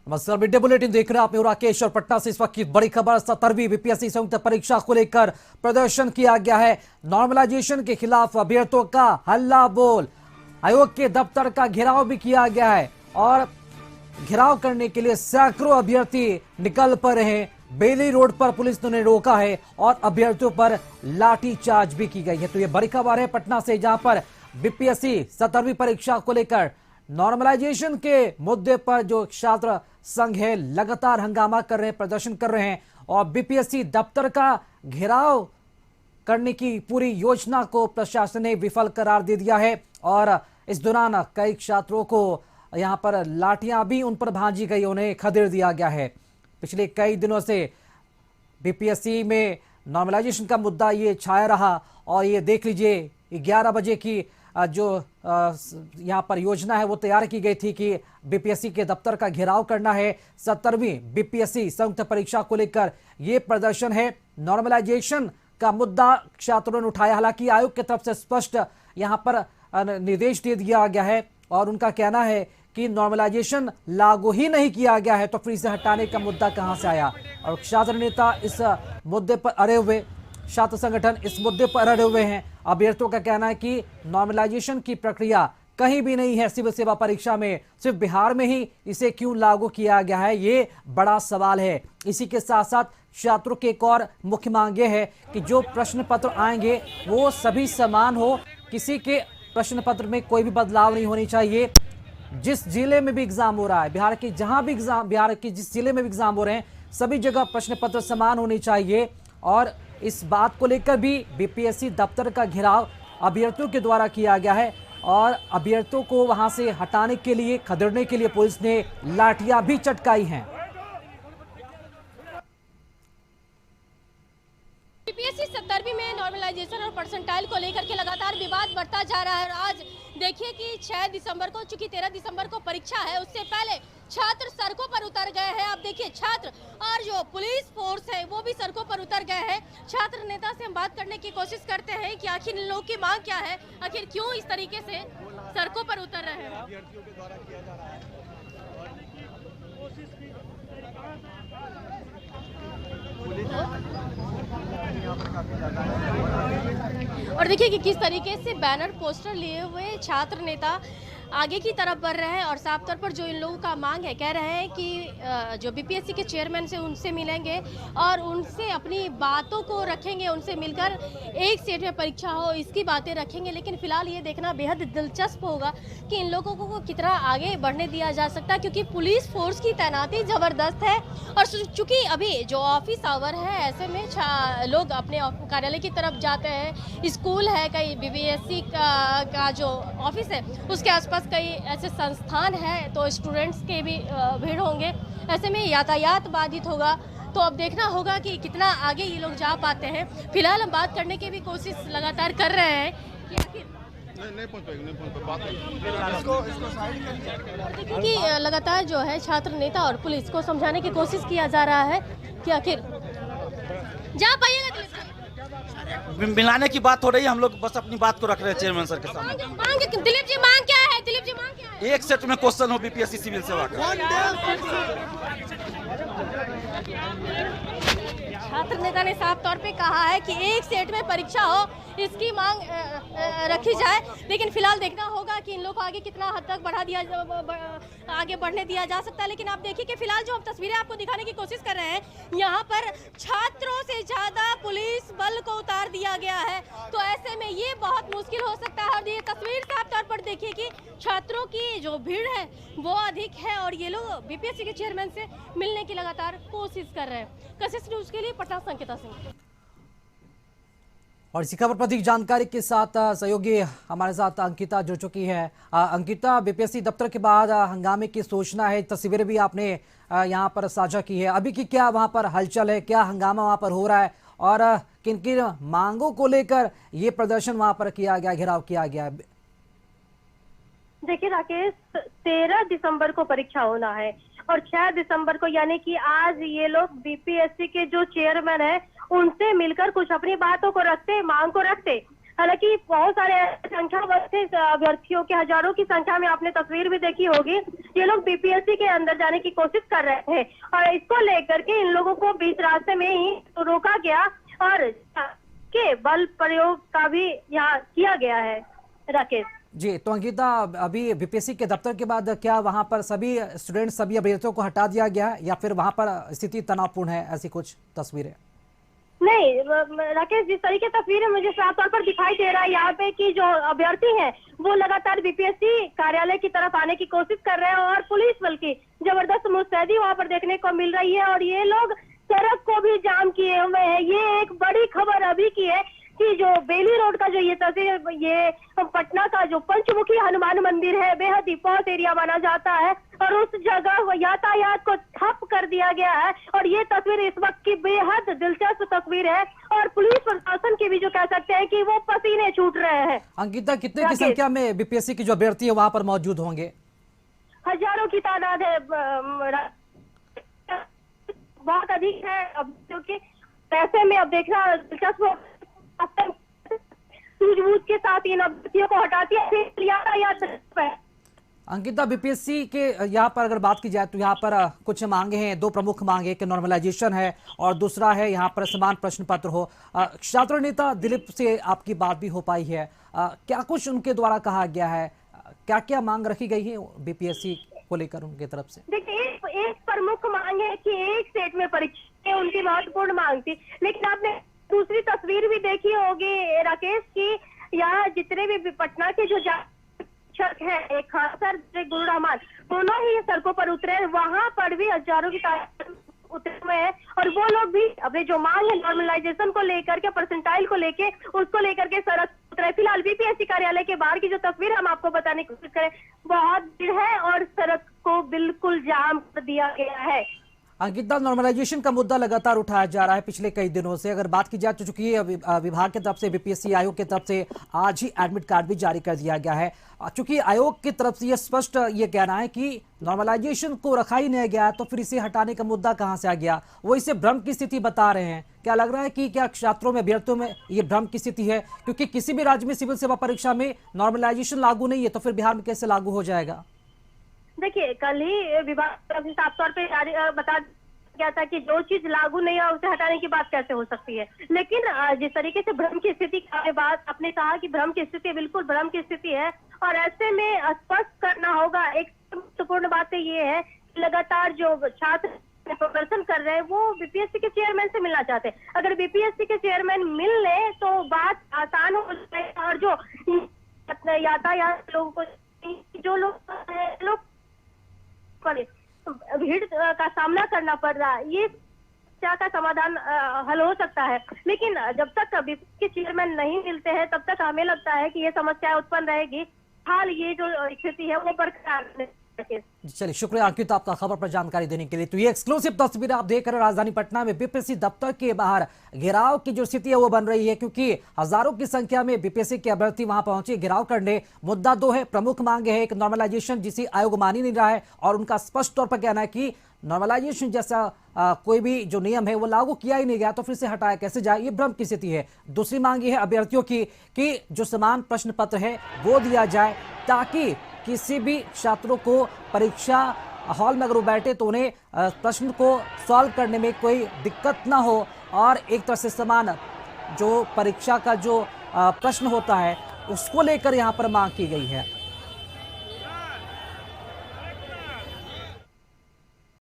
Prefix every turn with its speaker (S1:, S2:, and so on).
S1: नमस्कार, mid day bulletin देख रहे हैं आप। मैं राकेश और पटना से इस वक्त की बड़ी खबर। 17वीं बीपीएससी संयुक्त परीक्षा को लेकर प्रदर्शन किया गया है। नॉर्मलाइजेशन के खिलाफ अभ्यर्थियों का हल्ला बोल, आयोग के दफ्तर का घेराव भी किया गया है और घेराव करने के लिए सैकड़ों अभ्यर्थी निकल पड़े हैं। बेली रोड पर पुलिस ने उन्हें रोका है और अभ्यर्थियों पर लाठीचार्ज भी की गई है। तो ये बड़ी खबर है पटना से, जहां पर बीपीएससी 17वीं परीक्षा को लेकर नॉर्मलाइजेशन के मुद्दे पर जो छात्र संघ है लगातार हंगामा कर रहे हैं, प्रदर्शन कर रहे हैं और बीपीएससी दफ्तर का घेराव करने की पूरी योजना को प्रशासन ने विफल करार दे दिया है। और इस दौरान कई छात्रों को यहां पर लाठियां भी उन पर भांजी गई, उन्हें खदेड़ दिया गया है। पिछले कई दिनों से बीपीएससी में नॉर्मलाइजेशन का मुद्दा ये छाया रहा और ये देख लीजिए 11 बजे की जो यहाँ पर योजना है वो तैयार की गई थी कि बीपीएससी के दफ्तर का घेराव करना है। 17वीं बीपीएससी संयुक्त परीक्षा को लेकर ये प्रदर्शन है। नॉर्मलाइजेशन का मुद्दा छात्रों ने उठाया, हालांकि आयोग की तरफ से स्पष्ट यहाँ पर निर्देश दे दिया गया है और उनका कहना है कि नॉर्मलाइजेशन लागू ही नहीं किया गया है तो फिर इसे हटाने का मुद्दा कहां से आया। और छात्र नेता इस मुद्दे पर अड़े हुए, छात्र संगठन इस मुद्दे पर अड़े हुए हैं। अभ्यर्थियों का कहना है कि नॉर्मलाइजेशन की प्रक्रिया कहीं भी नहीं है सिविल सेवा परीक्षा में, सिर्फ बिहार में ही इसे क्यों लागू किया गया है, ये बड़ा सवाल है। इसी के साथ साथ छात्रों की एक और मुख्य मांग ये है कि जो प्रश्न पत्र आएंगे वो सभी समान हो, किसी के प्रश्न पत्र में कोई भी बदलाव नहीं होनी चाहिए। जिस जिले में भी एग्जाम हो रहा है, बिहार के जहां भी एग्जाम, बिहार के जिस जिले में भी एग्जाम हो रहे हैं, सभी जगह प्रश्न पत्र समान होने चाहिए। और इस बात को लेकर भी बीपीएससी दफ्तर का घेराव अभ्यर्थियों के द्वारा किया गया है और अभ्यर्थियों को वहां से हटाने के लिए, खदेड़ने के लिए पुलिस ने लाठियां भी चटकाई हैं।
S2: बीपीएससी 17वीं में नॉर्मलाइजेशन और परसेंटाइल को लेकर के लगातार विवाद बढ़ता जा रहा है। आज देखिए कि 6 दिसंबर को, चूंकि 13 दिसंबर को परीक्षा है, उससे पहले छात्र सड़कों पर उतर गए हैं। आप देखिए छात्र और जो पुलिस फोर्स है वो भी सड़कों पर उतर गए हैं। छात्र नेता से हम बात करने की कोशिश करते हैं कि आखिर इन लोगों की मांग क्या है, आखिर क्यों इस तरीके से सड़कों पर उतर रहे हैं। और देखिए कि किस तरीके से बैनर पोस्टर लिए हुए छात्र नेता आगे की तरफ बढ़ रहे हैं और साफ तौर पर जो इन लोगों का मांग है, कह रहे हैं कि जो बीपीएससी के चेयरमैन से उनसे मिलेंगे और उनसे अपनी बातों को रखेंगे, उनसे मिलकर एक सेट में परीक्षा हो, इसकी बातें रखेंगे। लेकिन फिलहाल ये देखना बेहद दिलचस्प होगा कि इन लोगों को कितना आगे बढ़ने दिया जा सकता है, क्योंकि पुलिस फोर्स की तैनाती ज़बरदस्त है। और चूँकि अभी जो ऑफिस आवर है, ऐसे में लोग अपने कार्यालय की तरफ जाते हैं, स्कूल है, कई बीपीएससी का जो ऑफिस है उसके आसपास कई ऐसे संस्थान हैं, तो स्टूडेंट्स के भी भीड़ होंगे, ऐसे में यातायात बाधित होगा। तो अब देखना होगा कि कितना आगे ये लोग जा पाते हैं। फिलहाल हम बात करने की भी कोशिश लगातार कर रहे हैं कि आखिर देखिए कि लगातार जो है छात्र नेता और पुलिस को समझाने की कोशिश किया जा रहा है कि आखिर जा पाइएगा।
S3: मिलाने की बात हो रही है, हम लोग बस अपनी बात को रख रहे हैं चेयरमैन सर के सामने।
S2: दिलीप जी मांग क्या है? दिलीप जी मांग क्या है?
S3: एक सेट में क्वेश्चन हो बीपीएससी सिविल सेवा का।
S2: छात्र नेता ने साफ तौर पे कहा है कि एक सेट में परीक्षा हो, इसकी मांग रखी जाए। लेकिन फिलहाल देखना होगा कि इन लोगों को आगे कितना हद तक आगे बढ़ने दिया जा सकता है। लेकिन आप देखिए कि फिलहाल जो हम तस्वीरें आपको दिखाने की कोशिश कर रहे हैं, यहाँ पर छात्रों से ज्यादा पुलिस बल को उतार दिया गया है। तो ऐसे में ये बहुत मुश्किल हो सकता है। और ये तस्वीर साफ तौर पर देखिए कि छात्रों की जो भीड़ है वो अधिक है और ये लोग बीपीएससी के चेयरमैन से मिलने की लगातार कोशिश कर रहे हैं। कशिश न्यूज के लिए पटना से अंकिता सिंह।
S1: और इसी खबर पर अधिक जानकारी के साथ सहयोगी हमारे साथ अंकिता जुड़ चुकी है। अंकिता, बीपीएससी दफ्तर के बाद हंगामे की सूचना है, तस्वीरें भी आपने यहाँ पर साझा की है। अभी की क्या वहाँ पर हलचल है, क्या हंगामा वहाँ पर हो रहा है और किन किन मांगों को लेकर ये प्रदर्शन वहाँ पर किया गया, घेराव किया गया है?
S4: देखिए राकेश, 13 दिसंबर को परीक्षा होना है और 6 दिसंबर को यानी कि आज ये लोग बीपीएससी के जो चेयरमैन है उनसे मिलकर कुछ अपनी बातों को रखते, मांग को रखते। हालांकि बहुत सारे संख्या थे अभ्यर्थियों के, हजारों की संख्या में आपने तस्वीर भी देखी होगी। ये लोग बीपीएससी के अंदर जाने की कोशिश कर रहे थे और इसको लेकर के इन लोगों को बीच रास्ते में ही रोका गया और के बल प्रयोग का भी यहाँ किया गया है। राकेश
S1: जी, तो अंकिता, अभी बीपीएससी के दफ्तर के बाद क्या वहां पर सभी स्टूडेंट, सभी अभ्यर्थियों को हटा दिया गया है या फिर वहां पर स्थिति तनावपूर्ण है, ऐसी कुछ तस्वीरें?
S4: नहीं राकेश, जिस तरीके तस्वीरें मुझे साफ तौर पर दिखाई दे रहा है यहाँ पे कि जो अभ्यर्थी हैं वो लगातार बीपीएससी कार्यालय की तरफ आने की कोशिश कर रहे हैं और पुलिस बल की जबरदस्त मुस्तैदी वहाँ पर देखने को मिल रही है और ये लोग सड़क को भी जाम किए हुए हैं। ये एक बड़ी खबर अभी की है कि जो बेली रोड का जो ये तस्वीर, ये पटना का जो पंचमुखी हनुमान मंदिर है, बेहद ही पॉश एरिया माना जाता है और उस जगह यातायात को ठप कर दिया गया है और ये तस्वीर इस वक्त की बेहद दिलचस्प तस्वीर है और पुलिस प्रशासन की भी जो कह सकते हैं कि वो पसीने छूट रहे हैं।
S1: अंकिता, कितने की संख्या में बीपीएससी के जो अभ्यर्थी है वहां पर मौजूद होंगे?
S4: हजारों की तादाद है, बहुत अधिक है। अब क्योंकि ऐसे में अब देखना दिलचस्प सूझबूझ के साथ इन अभ्यर्थियों को हटाती है।
S1: अंकिता, बीपीएससी के यहाँ पर अगर बात की जाए तो यहाँ पर कुछ मांगे हैं, दो प्रमुख मांगे, एक नॉर्मलाइजेशन है और दूसरा है यहाँ पर समान प्रश्न पत्र हो। छात्र नेता दिलीप से आपकी बात भी हो पाई है, क्या कुछ उनके द्वारा कहा गया है, क्या क्या मांग रखी गई है बीपीएससी को लेकर उनकी तरफ से?
S4: देखिए, एक प्रमुख मांग है कि एक सेट में परीक्षा, उनकी महत्वपूर्ण मांग थी। लेकिन आपने दूसरी तस्वीर भी देखी होगी राकेश की यहाँ जितने भी पटना के जो शिक्षक है, एक खान सर, गुरु रहमान, दोनों ही सड़कों पर उतरे, वहां पर भी हजारों की तादाद उतरे हुए हैं और वो लोग भी अपने जो मांग है नॉर्मलाइजेशन को लेकर के, परसेंटाइल को लेके, उसको लेकर के सड़क उतरे। फिलहाल बीपीएससी कार्यालय के बाहर की जो तस्वीर हम आपको बताने की कोशिश करें, बहुत भीड़ है और सड़क को बिल्कुल जाम कर दिया गया है।
S1: अंकिता, नॉर्मलाइजेशन का मुद्दा लगातार उठाया जा रहा है पिछले कई दिनों से। अगर बात की जाए तो चूंकि विभाग की तरफ से, बीपीएससी आयोग की तरफ से आज ही एडमिट कार्ड भी जारी कर दिया गया है। चूंकि आयोग की तरफ से ये स्पष्ट ये कहना है कि नॉर्मलाइजेशन को रखा ही नहीं गया, तो फिर इसे हटाने का मुद्दा कहां से आ गया? वो इसे भ्रम की स्थिति बता रहे हैं। क्या लग रहा है कि क्या छात्रों में, अभ्यर्थियों में ये भ्रम की स्थिति है? क्योंकि किसी भी राज्य में सिविल सेवा परीक्षा में नॉर्मलाइजेशन लागू नहीं है, तो फिर बिहार में कैसे लागू हो जाएगा?
S4: देखिए, कल ही विभाग साफ तौर पर बता क्या था कि जो चीज लागू नहीं है उसे हटाने की बात कैसे हो सकती है। लेकिन जिस तरीके से भ्रम की स्थिति की बात आपने कहा कि भ्रम की स्थिति बिल्कुल भ्रम की स्थिति है और ऐसे में स्पष्ट करना होगा। एक महत्वपूर्ण बात ये है कि लगातार जो छात्र प्रदर्शन कर रहे हैं वो बीपीएससी के चेयरमैन से मिलना चाहते हैं। अगर बीपीएससी के चेयरमैन मिल ले तो बात आसान हो जाए और जो यातायात लोगों को, जो लोग भीड़ का सामना करना पड़ रहा है, ये समस्या का समाधान हल हो सकता है। लेकिन जब तक बीपीएससी के चेयरमैन नहीं मिलते हैं तब तक हमें लगता है कि ये समस्या उत्पन्न रहेगी। हाल ये जो स्थिति है वो बरकरार।
S1: चलिए, शुक्रिया अंकित आपका खबर पर जानकारी देने के लिए। तो ये एक्सक्लूसिव तस्वीर आप देख रहे हैं राजधानी पटना में बीपीएससी दफ्तर के बाहर घेराव की जो स्थिति है वो बन रही है, क्योंकि हजारों की संख्या में बीपीएससी के अभ्यर्थी वहां पहुंचे घेराव करने। मुद्दा दो है, प्रमुख मांगे है, एक नॉर्मलाइजेशन जिसे आयोग मान ही नहीं रहा है और उनका स्पष्ट तौर पर कहना है कि नॉर्मलाइजेशन जैसा कोई भी जो नियम है वो लागू किया ही नहीं गया, तो फिर से हटाया कैसे जाए, ये भ्रम की स्थिति है। दूसरी मांग ये है अभ्यर्थियों की कि जो समान प्रश्न पत्र है वो दिया जाए, ताकि किसी भी छात्रों को परीक्षा हॉल में अगर वो बैठे तो उन्हें प्रश्न को सॉल्व करने में कोई दिक्कत ना हो और एक तरह से समान जो परीक्षा का जो प्रश्न होता है उसको लेकर यहाँ पर मांग की गई है।